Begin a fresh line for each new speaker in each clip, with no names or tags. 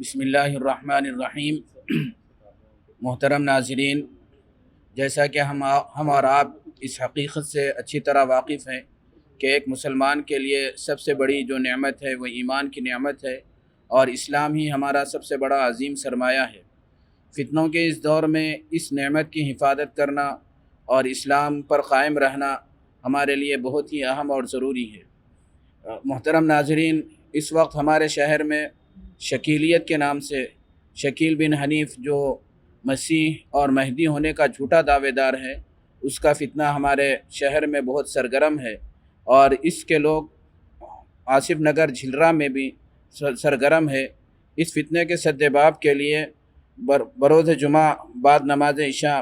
بسم اللہ الرحمن الرحیم۔ محترم ناظرین، جیسا کہ ہم اور آپ اس حقیقت سے اچھی طرح واقف ہیں کہ ایک مسلمان کے لیے سب سے بڑی جو نعمت ہے وہ ایمان کی نعمت ہے، اور اسلام ہی ہمارا سب سے بڑا عظیم سرمایہ ہے۔ فتنوں کے اس دور میں اس نعمت کی حفاظت کرنا اور اسلام پر قائم رہنا ہمارے لیے بہت ہی اہم اور ضروری ہے۔ محترم ناظرین، اس وقت ہمارے شہر میں شکیلیت کے نام سے شکیل بن حنیف جو مسیح اور مہدی ہونے کا جھوٹا دعوے دار ہے، اس کا فتنہ ہمارے شہر میں بہت سرگرم ہے، اور اس کے لوگ آصف نگر جھلرا میں بھی سرگرم ہے۔ اس فتنے کے سدباب کے لیے بروز جمعہ بعد نماز عشاء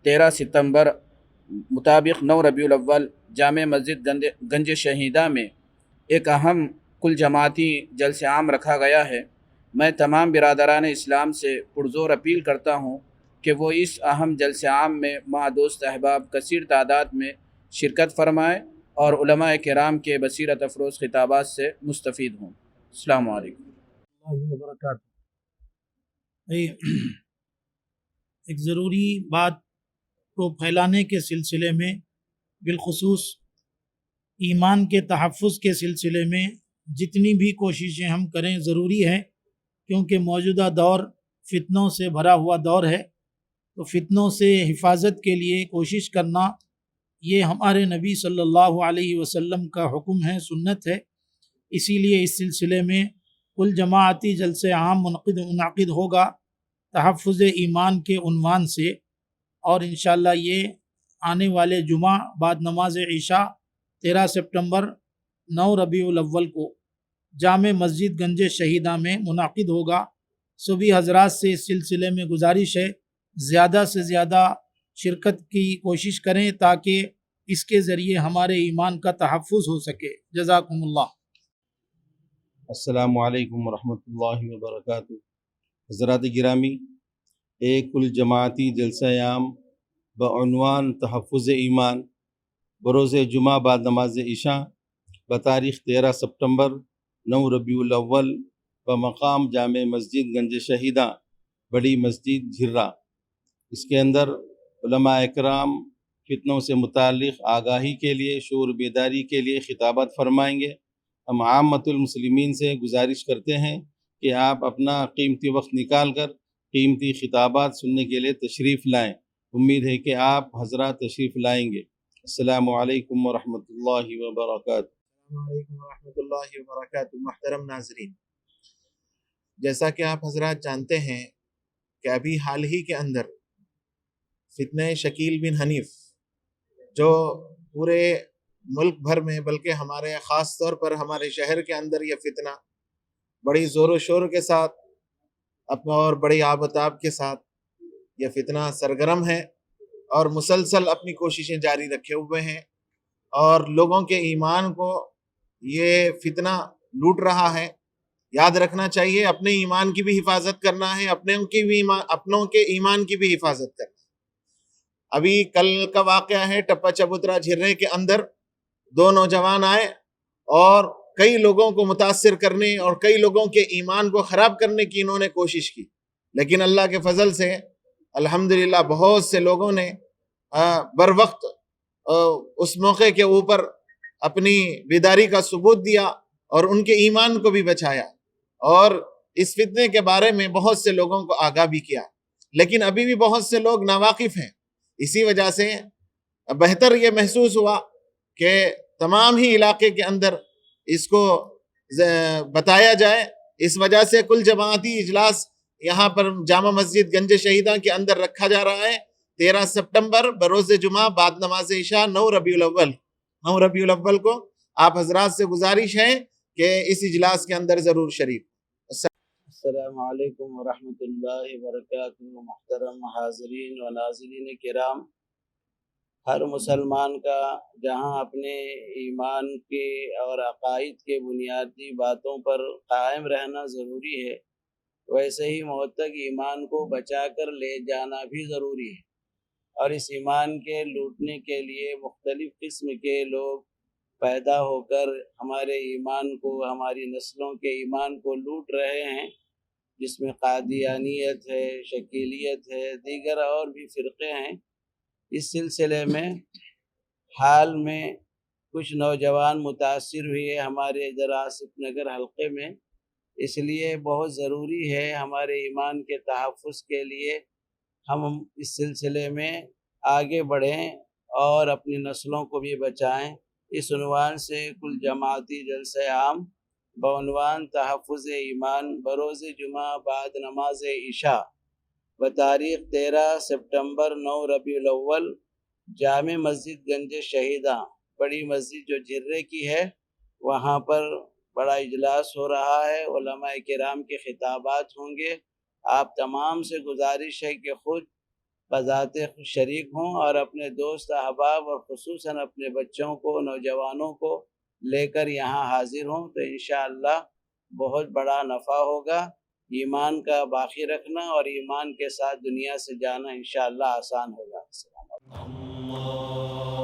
13 ستمبر مطابق 9 ربیع الاول جامع مسجد گنج شہیدہ میں ایک اہم کل جماعتی جلسہ عام رکھا گیا ہے۔ میں تمام برادران اسلام سے پرزور اپیل کرتا ہوں کہ وہ اس اہم جلسہ عام میں مع دوست احباب کثیر تعداد میں شرکت فرمائیں اور علماء کرام کے بصیرت افروز خطابات سے مستفید ہوں۔ السلام علیکم
اللہ وبرکاتہ۔ ایک ضروری بات کو پھیلانے کے سلسلے میں، بالخصوص ایمان کے تحفظ کے سلسلے میں جتنی بھی کوششیں ہم کریں ضروری ہے، کیونکہ موجودہ دور فتنوں سے بھرا ہوا دور ہے۔ تو فتنوں سے حفاظت کے لیے کوشش کرنا یہ ہمارے نبی صلی اللہ علیہ وسلم کا حکم ہے، سنت ہے۔ اسی لیے اس سلسلے میں کل جماعتی جلسہ عام منعقد ہوگا تحفظ ایمان کے عنوان سے، اور انشاءاللہ یہ آنے والے جمعہ بعد نماز عشاء 13 سپٹمبر 9 ربیع الاول کو جامع مسجد گنج شہیدہ میں منعقد ہوگا۔ سبھی حضرات سے اس سلسلے میں گزارش ہے زیادہ سے زیادہ شرکت کی کوشش کریں تاکہ اس کے ذریعے ہمارے ایمان کا تحفظ ہو سکے۔ جزاکم اللہ۔
السلام علیکم ورحمۃ اللہ وبرکاتہ۔ حضرات گرامی، ایک کل جماعتی جلسہ عام بعنوان تحفظ ایمان بروز جمعہ بعد نماز عشاء بتاریخ 13 ستمبر 9 ربیع الاول بمقام جامع مسجد گنج شہیدہ بڑی مسجد جھرا۔ اس کے اندر علماء اکرام فتنوں سے متعلق آگاہی کے لیے، شعور بیداری کے لیے خطابات فرمائیں گے۔ ہم عامت المسلمین سے گزارش کرتے ہیں کہ آپ اپنا قیمتی وقت نکال کر قیمتی خطابات سننے کے لیے تشریف لائیں۔ امید ہے کہ آپ حضرات تشریف لائیں گے۔ السلام علیکم ورحمۃ اللہ وبرکاتہ۔
السلام علیکم ورحمۃ اللہ وبرکاتہ۔ محترم ناظرین، جیسا کہ آپ حضرات جانتے ہیں کہ ابھی حال ہی کے اندر فتنہ شکیل بن حنیف جو پورے ملک بھر میں بلکہ ہمارے خاص طور پر ہمارے شہر کے اندر یہ فتنہ بڑی زور و شور کے ساتھ اور بڑی آب و تاب کے ساتھ یہ فتنہ سرگرم ہے، اور مسلسل اپنی کوششیں جاری رکھے ہوئے ہیں، اور لوگوں کے ایمان کو یہ فتنہ لوٹ رہا ہے۔ یاد رکھنا چاہیے اپنے ایمان کی بھی حفاظت کرنا ہے، اپنوں کے ایمان کی بھی حفاظت کرنا ہے۔ ابھی کل کا واقعہ ہے، ٹپا چبوترا جھرے کے اندر 2 نوجوان آئے اور کئی لوگوں کو متاثر کرنے اور کئی لوگوں کے ایمان کو خراب کرنے کی انہوں نے کوشش کی، لیکن اللہ کے فضل سے الحمدللہ بہت سے لوگوں نے بر وقت اس موقع کے اوپر اپنی بیداری کا ثبوت دیا اور ان کے ایمان کو بھی بچایا، اور اس فتنے کے بارے میں بہت سے لوگوں کو آگاہ بھی کیا، لیکن ابھی بھی بہت سے لوگ ناواقف ہیں۔ اسی وجہ سے بہتر یہ محسوس ہوا کہ تمام ہی علاقے کے اندر اس کو بتایا جائے۔ اس وجہ سے کل جماعتی اجلاس یہاں پر جامع مسجد گنج شہیدہ کے اندر رکھا جا رہا ہے 13 ستمبر بروز جمعہ بعد نماز عشاء 9 ربیع الاول کو۔ آپ حضرات سے گزارش ہے کہ اس اجلاس کے اندر ضرور شریک۔
السلام علیکم ورحمۃ اللہ وبرکاتہ۔ محترم حاضرین و ناظرین کرام، ہر مسلمان کا جہاں اپنے ایمان کے اور عقائد کے بنیادی باتوں پر قائم رہنا ضروری ہے، ویسے ہی موت تک ایمان کو بچا کر لے جانا بھی ضروری ہے، اور اس ایمان کے لوٹنے کے لیے مختلف قسم کے لوگ پیدا ہو کر ہمارے ایمان کو، ہماری نسلوں کے ایمان کو لوٹ رہے ہیں۔
جس میں قادیانیت ہے، شکیلیت ہے، دیگر اور بھی فرقے ہیں۔ اس سلسلے میں حال میں کچھ نوجوان متاثر ہوئے ہمارے ادھر آصف نگر حلقے میں، اس لیے بہت ضروری ہے ہمارے ایمان کے تحفظ کے لیے ہم اس سلسلے میں آگے بڑھیں اور اپنی نسلوں کو بھی بچائیں۔ اس عنوان سے کل جماعتی جلسہ عام بعنوان تحفظ ایمان بروز جمعہ بعد نماز عشاء بتاریخ 13 سپٹمبر 9 ربیع الاول جامع مسجد گنج شہیداں بڑی مسجد جو جھرے کی ہے وہاں پر بڑا اجلاس ہو رہا ہے، علماء کرام کے خطابات ہوں گے۔ آپ تمام سے گزارش ہے کہ خود بذات شریک ہوں اور اپنے دوست احباب اور خصوصاً اپنے بچوں کو، نوجوانوں کو لے کر یہاں حاضر ہوں تو انشاءاللہ بہت بڑا نفع ہوگا۔ ایمان کا باقی رکھنا اور ایمان کے ساتھ دنیا سے جانا انشاءاللہ آسان ہوگا۔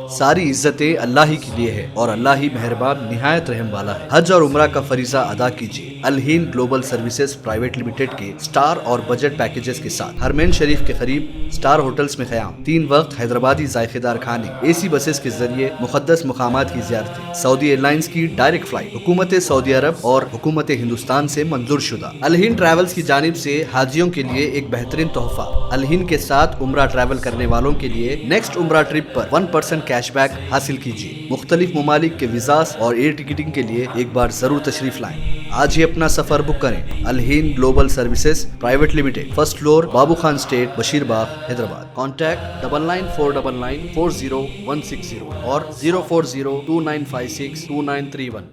ساری عزتیں اللہ ہی کے لیے ہے اور اللہ ہی مہربان نہایت رحم والا ہے۔ حج اور عمرہ کا فریضہ ادا کیجیے الہین گلوبل سروسز پرائیویٹ لمیٹڈ کے سٹار اور بجٹ پیکیجز کے ساتھ۔ حرمین شریف کے قریب سٹار ہوٹلز میں قیام، 3 وقت حیدرآبادی ذائقہ دار کھانے، اے سی بسز کے ذریعے مقدس مقامات کی زیارتیں، سعودی ایئر لائنز کی ڈائریکٹ فلائٹ، حکومت سعودی عرب اور حکومت ہندوستان سے منظور شدہ۔ الہین ٹریولز کی جانب سے حاجیوں کے لیے ایک بہترین تحفہ، الہین کے ساتھ عمرہ ٹریول کرنے والوں کے لیے نیکسٹ عمرہ ٹرپ پر 1% کیش بیک حاصل کیجیے۔ مختلف ممالک کے ویزاز اور ایئر ٹکٹنگ کے لیے ایک بار ضرور تشریف لائیں۔ آج ہی اپنا سفر بک کریں۔ الہین global services private limited, first floor, Babu Khan estate, Bashir Bagh, Hyderabad. Contact 9949940160 اور 04029562931۔